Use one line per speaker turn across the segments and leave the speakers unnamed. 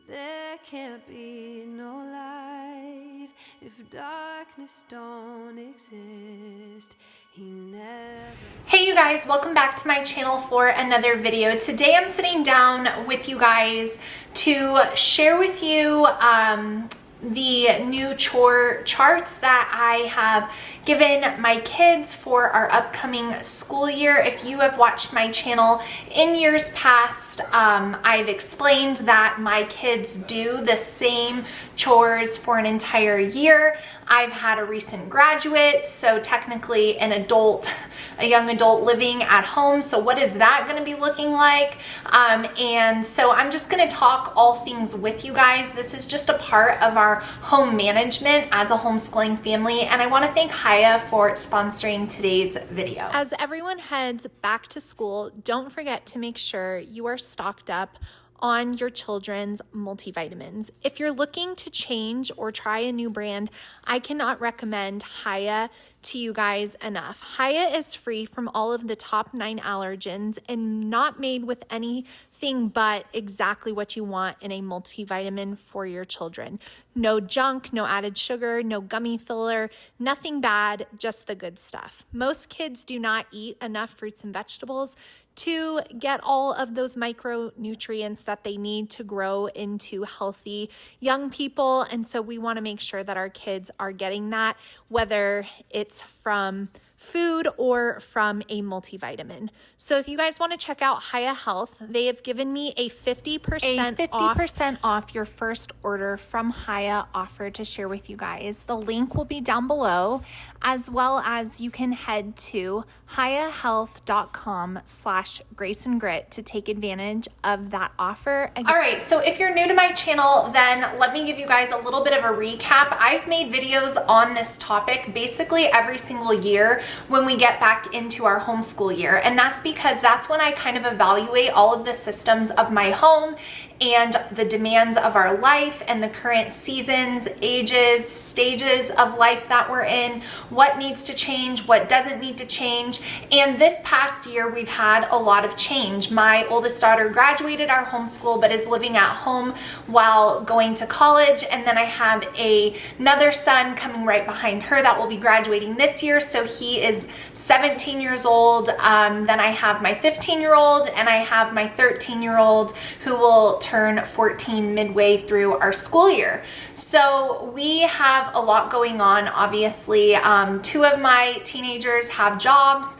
There can't be no light if darkness don't exist. He never...
Hey you guys, welcome back to my channel for another video. Today I'm sitting down with you guys to share with you the new chore charts that I have given my kids for our upcoming school year. If you have watched my channel in years past, I've explained that my kids do the same chores for an entire year. I've had a recent graduate, so technically an adult, a young adult living at home. So what is that going to be looking like? And so I'm just going to talk all things with you guys. This is just a part of our home management as a homeschooling family. And I want to thank Haya for sponsoring today's video. As everyone heads back to school, don't forget to make sure you are stocked up on your children's multivitamins. If you're looking to change or try a new brand, I cannot recommend Haya to you guys enough. Haya is free from all of the top 9 allergens and not made with anything but exactly what you want in a multivitamin for your children. No junk, no added sugar, no gummy filler, nothing bad, just the good stuff. Most kids do not eat enough fruits and vegetables to get all of those micronutrients that they need to grow into healthy young people. And so we want to make sure that our kids are getting that, whether it's from food or from a multivitamin. So if you guys want to check out Haya Health, they have given me a 50% off your first order from Haya offer to share with you guys. The link will be down below, as well as you can head to hayahealth.com/graceandgrit to take advantage of that offer. All right, so if you're new to my channel, then let me give you guys a little bit of a recap. I've made videos on this topic basically every single year when we get back into our homeschool year. And that's because that's when I kind of evaluate all of the systems of my home and the demands of our life and the current seasons, ages, stages of life that we're in, what needs to change, what doesn't need to change. And this past year, we've had a lot of change. My oldest daughter graduated our homeschool, but is living at home while going to college. And then I have another son coming right behind her that will be graduating this year. So he is 17 years old. Then I have my 15-year-old and I have my 13-year-old who will turn 14 midway through our school year. So we have a lot going on. Obviously, 2 of my teenagers have jobs.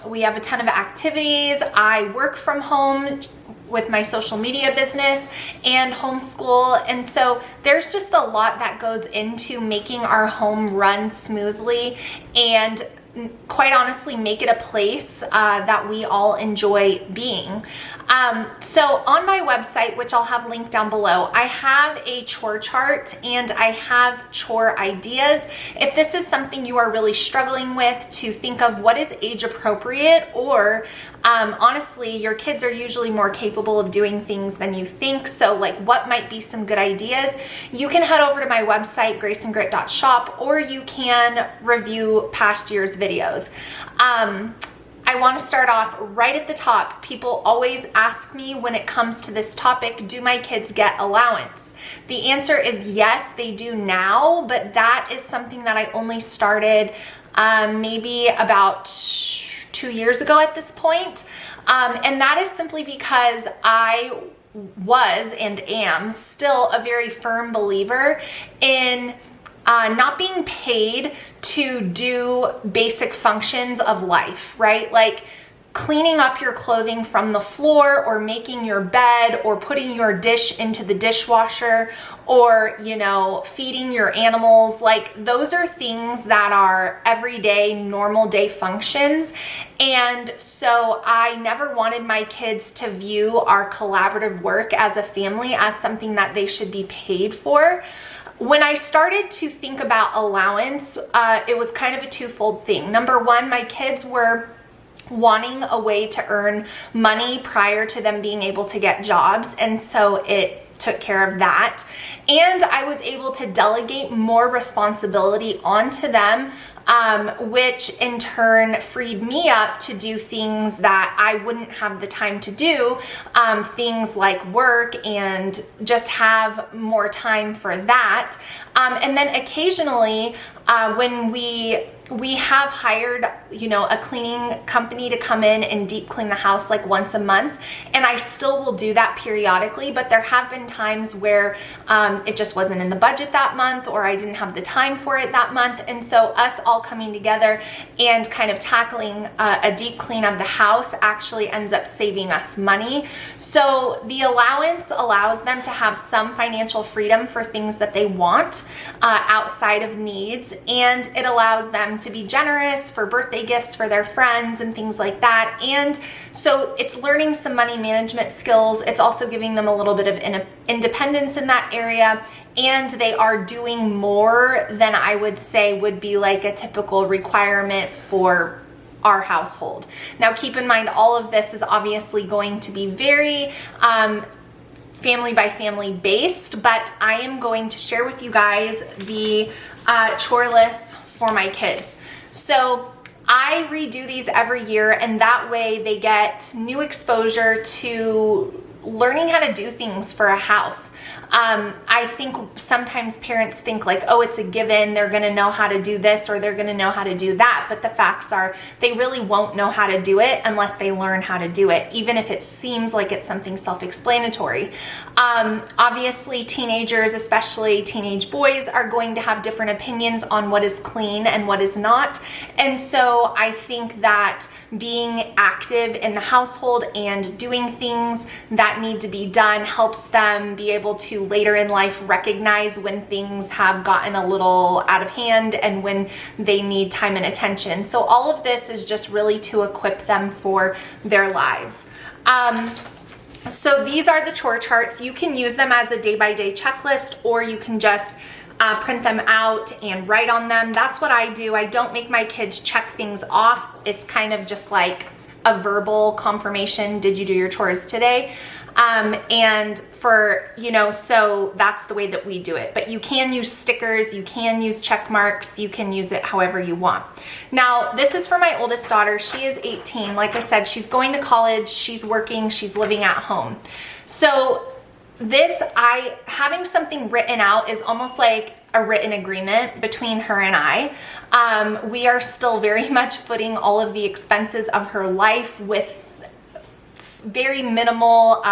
We have a ton of activities. I work from home with my social media business and homeschool. And so there's just a lot that goes into making our home run smoothly and quite honestly make it a place that we all enjoy being. So on my website, which I'll have linked down below, I have a chore chart and I have chore ideas. If this is something you are really struggling with, to think of what is age appropriate, or honestly, your kids are usually more capable of doing things than you think. So like what might be some good ideas, you can head over to my website, graceandgrit.shop, or you can review past year's videos. I want to start off right at the top. People always ask me when it comes to this topic, do my kids get allowance? The answer is yes, they do now, but that is something that I only started maybe about 2 years ago at this point. And that is simply because I was and am still a very firm believer in not being paid to do basic functions of life, right? Like cleaning up your clothing from the floor, or making your bed, or putting your dish into the dishwasher, or, you know, feeding your animals. Like those are things that are everyday, normal day functions. And so I never wanted my kids to view our collaborative work as a family as something that they should be paid for. When I started to think about allowance, it was kind of a twofold thing. Number one, my kids were wanting a way to earn money prior to them being able to get jobs, and so it took care of that. And I was able to delegate more responsibility onto them which in turn freed me up to do things that I wouldn't have the time to do, things like work, and just have more time for that. And then occasionally when we have hired, you know, a cleaning company to come in and deep clean the house like once a month, and I still will do that periodically, but there have been times where it just wasn't in the budget that month, or I didn't have the time for it that month. And so us all coming together and kind of tackling a deep clean of the house actually ends up saving us money. So the allowance allows them to have some financial freedom for things that they want outside of needs, and it allows them to be generous for birthday gifts for their friends and things like that. And so it's learning some money management skills. It's also giving them a little bit of independence in that area, and they are doing more than I would say would be like a typical requirement for our household. Now keep in mind, all of this is obviously going to be very family by family based, but I am going to share with you guys the chore list for my kids. So I redo these every year, and that way they get new exposure to learning how to do things for a house. I think sometimes parents think like, oh, it's a given, they're gonna know how to do this or they're gonna know how to do that, but the facts are they really won't know how to do it unless they learn how to do it, even if it seems like it's something self-explanatory. Obviously, teenagers, especially teenage boys, are going to have different opinions on what is clean and what is not. And so I think that being active in the household and doing things that need to be done helps them be able to later in life recognize when things have gotten a little out of hand and when they need time and attention. So all of this is just really to equip them for their lives. So these are the chore charts. You can use them as a day-by-day checklist, or you can just print them out and write on them. That's what I do. I don't make my kids check things off. It's kind of just like a verbal confirmation. Did you do your chores today? And for, you know, so that's the way that we do it. But you can use stickers, you can use check marks, you can use it however you want. Now, this is for my oldest daughter. She is 18. Like I said, she's going to college, she's working, she's living at home. So this, having something written out is almost like a written agreement between her and I. We are still very much footing all of the expenses of her life with very minimal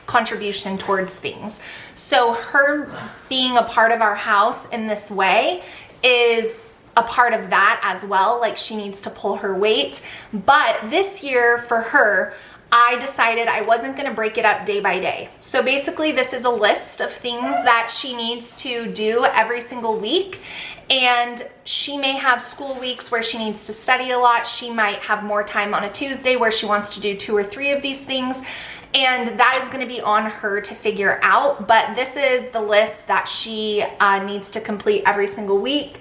contribution towards things. So her being a part of our house in this way is a part of that as well. Like, she needs to pull her weight. But this year for her, I decided I wasn't going to break it up day by day. So basically this is a list of things that she needs to do every single week. And she may have school weeks where she needs to study a lot. She might have more time on a Tuesday where she wants to do 2 or 3 of these things. And that is going to be on her to figure out. But this is the list that she needs to complete every single week.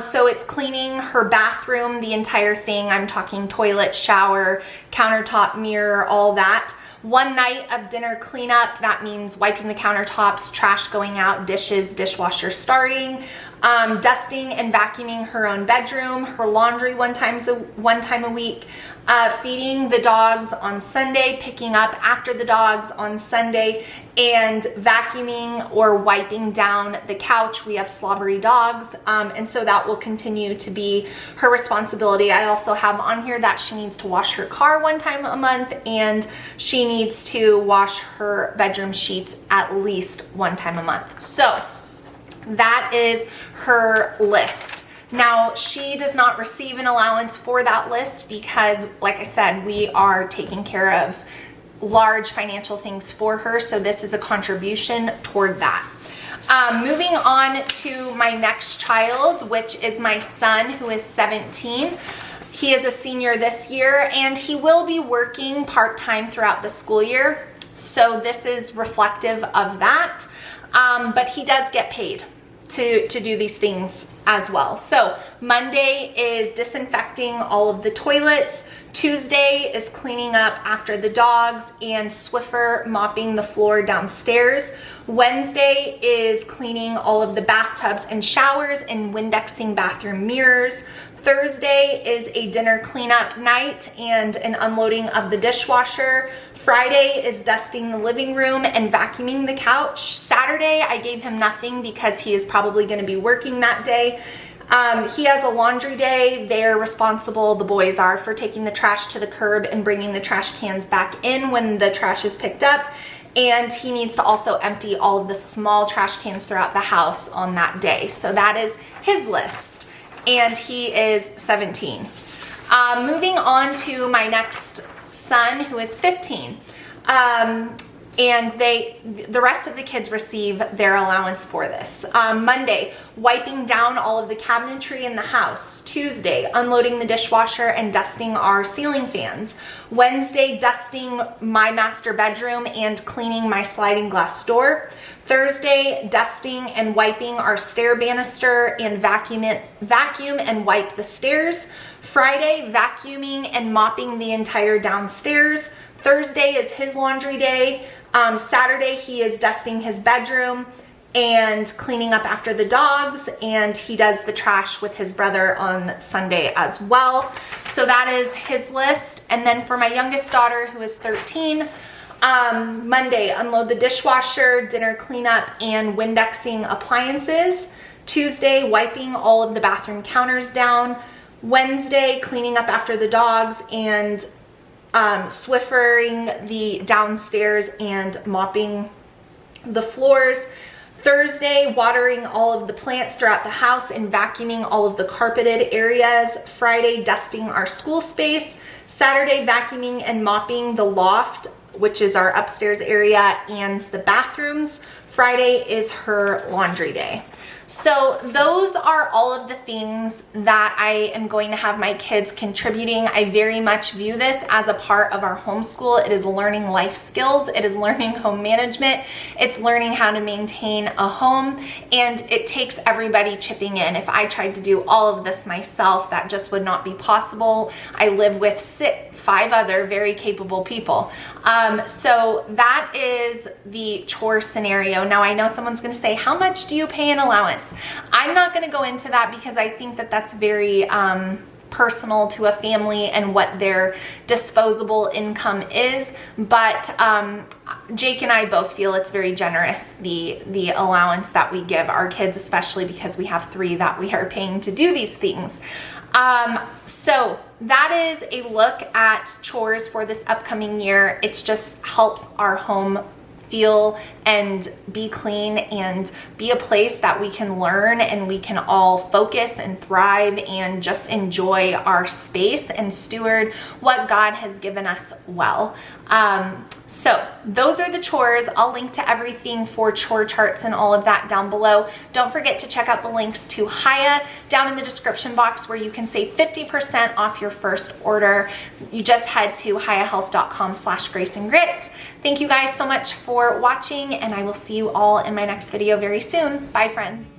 So it's cleaning her bathroom, the entire thing. I'm talking toilet, shower, countertop, mirror, all that. One night of dinner cleanup, that means wiping the countertops, trash going out, dishes, dishwasher starting, dusting and vacuuming her own bedroom, her laundry one time a week, feeding the dogs on Sunday, picking up after the dogs on Sunday, and vacuuming or wiping down the couch. We have slobbery dogs, and so that will continue to be her responsibility. I also have on here that she needs to wash her car one time a month, and she needs to wash her bedroom sheets at least one time a month. So that is her list. Now, she does not receive an allowance for that list because, like I said, we are taking care of large financial things for her. So this is a contribution toward that. Moving on to my next child, which is my son, who is 17. He is a senior this year, and he will be working part-time throughout the school year. So this is reflective of that. But he does get paid. to do these things as well. So Monday is disinfecting all of the toilets. Tuesday is cleaning up after the dogs and Swiffer mopping the floor downstairs. Wednesday is cleaning all of the bathtubs and showers and Windexing bathroom mirrors. Thursday is a dinner cleanup night and an unloading of the dishwasher. Friday is dusting the living room and vacuuming the couch. Saturday, I gave him nothing because he is probably going to be working that day. He has a laundry day. They're responsible, the boys are, for taking the trash to the curb and bringing the trash cans back in when the trash is picked up. And he needs to also empty all of the small trash cans throughout the house on that day. So that is his list. And he is 17. Moving on to my next son, who is 15. And the rest of the kids receive their allowance for this. Monday, wiping down all of the cabinetry in the house. Tuesday, unloading the dishwasher and dusting our ceiling fans. Wednesday, dusting my master bedroom and cleaning my sliding glass door. Thursday, dusting and wiping our stair banister and vacuum and wipe the stairs. Friday, vacuuming and mopping the entire downstairs. Thursday is his laundry day. Saturday, he is dusting his bedroom and cleaning up after the dogs, and he does the trash with his brother on Sunday as well. So that is his list. And then for my youngest daughter, who is 13, Monday, unload the dishwasher, dinner cleanup, and Windexing appliances. Tuesday, wiping all of the bathroom counters down. Wednesday, cleaning up after the dogs and Swiffering the downstairs and mopping the floors. Thursday, watering all of the plants throughout the house and vacuuming all of the carpeted areas. Friday, dusting our school space. Saturday, vacuuming and mopping the loft, which is our upstairs area, and the bathrooms. Friday is her laundry day. So those are all of the things that I am going to have my kids contributing. I very much view this as a part of our homeschool. It is learning life skills. It is learning home management. It's learning how to maintain a home, and it takes everybody chipping in. If I tried to do all of this myself, that just would not be possible. I live with 5 other very capable people. So that is the chore scenario. Now I know someone's going to say, how much do you pay in allowance? I'm not going to go into that because I think that that's very personal to a family and what their disposable income is. But Jake and I both feel it's very generous, the allowance that we give our kids, especially because we have 3 that we are paying to do these things. So that is a look at chores for this upcoming year. It just helps our home feel and be clean and be a place that we can learn and we can all focus and thrive and just enjoy our space and steward what God has given us well. So those are the chores. I'll link to everything for chore charts and all of that down below. Don't forget to check out the links to Hiya down in the description box where you can save 50% off your first order. You just head to hiyahealth.com/graceandgrit. Thank you guys so much for watching, and I will see you all in my next video very soon. Bye, friends.